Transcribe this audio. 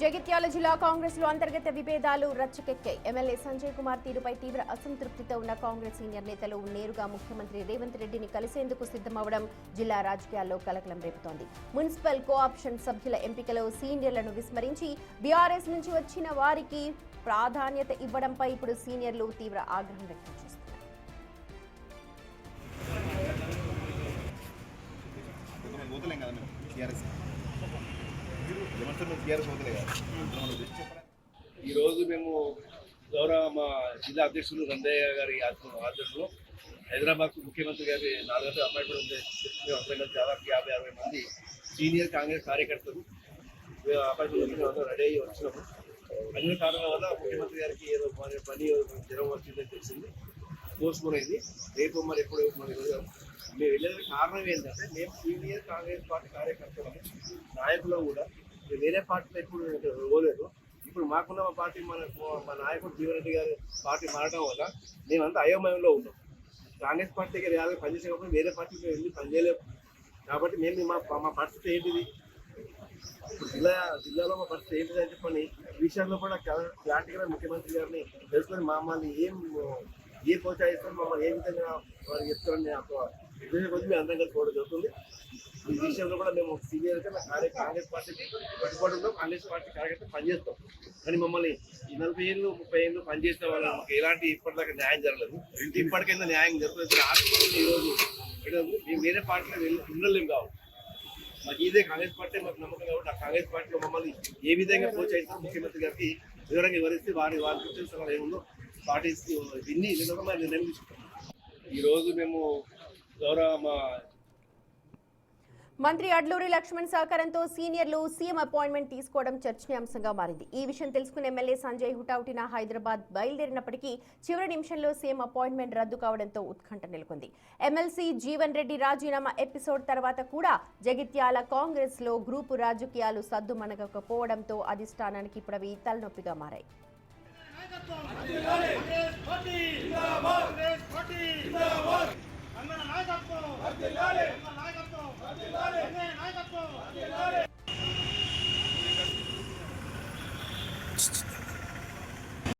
జగిత్యాల జిల్లా కాంగ్రెస్ లో అంతర్గత విభేదాలు రచ్చకెక్కాయి. ఎమ్మెల్యే సంజయ్ కుమార్ తీరుపై తీవ్ర అసంతృప్తితో ఉన్న కాంగ్రెస్ సీనియర్ నేతలు నేరుగా ముఖ్యమంత్రి రేవంత్ రెడ్డిని కలిసేందుకు సిద్ధమవడం జిల్లా రాజకీయాల్లో కలకలం రేపుతోంది. మున్సిపల్ కోఆప్షన్ సభ్యుల ఎంపికలో సీనియర్లను విస్మరించి బీఆర్ఎస్ నుంచి వచ్చిన వారికి ప్రాధాన్యత ఇవ్వడంపై ఇప్పుడు సీనియర్లు తీవ్ర ఆగ్రహం వ్యక్తం చేస్తున్నారు. ఈరోజు మేము గౌరవ మా జిల్లా అధ్యక్షులు రంగయ్య గారి ఆధ్వర్యంలో హైదరాబాద్ ముఖ్యమంత్రి గారి 4 అపాయింట్మెంట్ దాదాపు 50-60 మంది సీనియర్ కాంగ్రెస్ కార్యకర్తలు అపాయింట్మెంట్ రెడీ అయ్యి వచ్చినాము. అన్ని కారణాల వల్ల ముఖ్యమంత్రి గారికి ఏదో పని జ్వరం వచ్చిందని తెలిసింది, పోస్ట్పోన్ అయింది. రేపు మరి ఎప్పుడు మేము వెళ్ళడానికి కారణం ఏంటంటే మేము సీనియర్ కాంగ్రెస్ పార్టీ కార్యకర్తలు నాయకులు కూడా వేరే పార్టీలో ఎప్పుడు పోలేదు. ఇప్పుడు మాకున్న మా పార్టీ మా నాయకుడు జీవన్ రెడ్డి గారి పార్టీ మారడం వల్ల మేమంతా అయోమయంలో ఉన్నాం. కాంగ్రెస్ పార్టీ దగ్గర యాభై పనిచేసేటప్పుడు వేరే పార్టీకి వెళ్ళి పనిచేయలేము. కాబట్టి మేము మా పరిస్థితి ఏంటిది, ఇప్పుడు జిల్లాలో మా పరిస్థితి ఏంటిది అని చెప్పని విషయంలో కూడా క్లారిటీగా ముఖ్యమంత్రి గారిని తెలుసుకొని మమ్మల్ని ఏ ప్రోత్సహిస్తారు, మమ్మల్ని ఏ విధంగా వారికి చెప్తారని కొద్ది మేము అందరం కలిసి పోవడం జరుగుతుంది. ఈ విషయంలో కూడా మేము సీనియర్గా కాంగ్రెస్ పార్టీకి కట్టుబడి కాంగ్రెస్ పార్టీ కార్యకర్త పనిచేస్తాం. కానీ మమ్మల్ని ఈ 40 ఏళ్ళు 30 ఏళ్ళు పనిచేసిన వాళ్ళకి ఎలాంటి ఇప్పటిదాకా న్యాయం జరగలేదు. ఇప్పటికైనా న్యాయం జరుగుతుంది. ఆశపడుతుంది ఈరోజు మేము వేరే పార్టీలో ఉండలేము కావు. మాకు ఇదే కాంగ్రెస్ పార్టీ మాకు నమ్మకం కాబట్టి ఆ కాంగ్రెస్ పార్టీలో మమ్మల్ని ఏ విధంగా ప్రోత్సహిస్తాం ముఖ్యమంత్రి గారికి వివరంగా వివరిస్తే వారి కూర్చొని ఏముందో పార్టీకి విన్ని నిర్ణయం తీసుకుంటాం. ఈరోజు మేము గౌరవ మా మంత్రి అడ్లూరి లక్ష్మణ్ సహకారంతో సీనియర్లు సీఎం అపాయింట్మెంట్ తీసుకోవడం చర్చనీయాంశంగా మారింది. ఈ విషయం తెలుసుకున్న ఎమ్మెల్యే సంజయ్ హుటాహుటిన హైదరాబాద్ బయలుదేరినప్పటికీ చివరి నిమిషంలో సీఎం అపాయింట్మెంట్ రద్దు కావడంతో ఉత్కంఠ నెలకొంది. ఎమ్మెల్సీ జీవన్ రెడ్డి రాజీనామా ఎపిసోడ్ తర్వాత కూడా జగిత్యాల కాంగ్రెస్ లో గ్రూపు రాజకీయాలు సద్దుమణగకపోవడంతో అధిష్టానానికి ఇప్పుడు అవి తలనొప్పిగా మారాయి. నాయకత్వం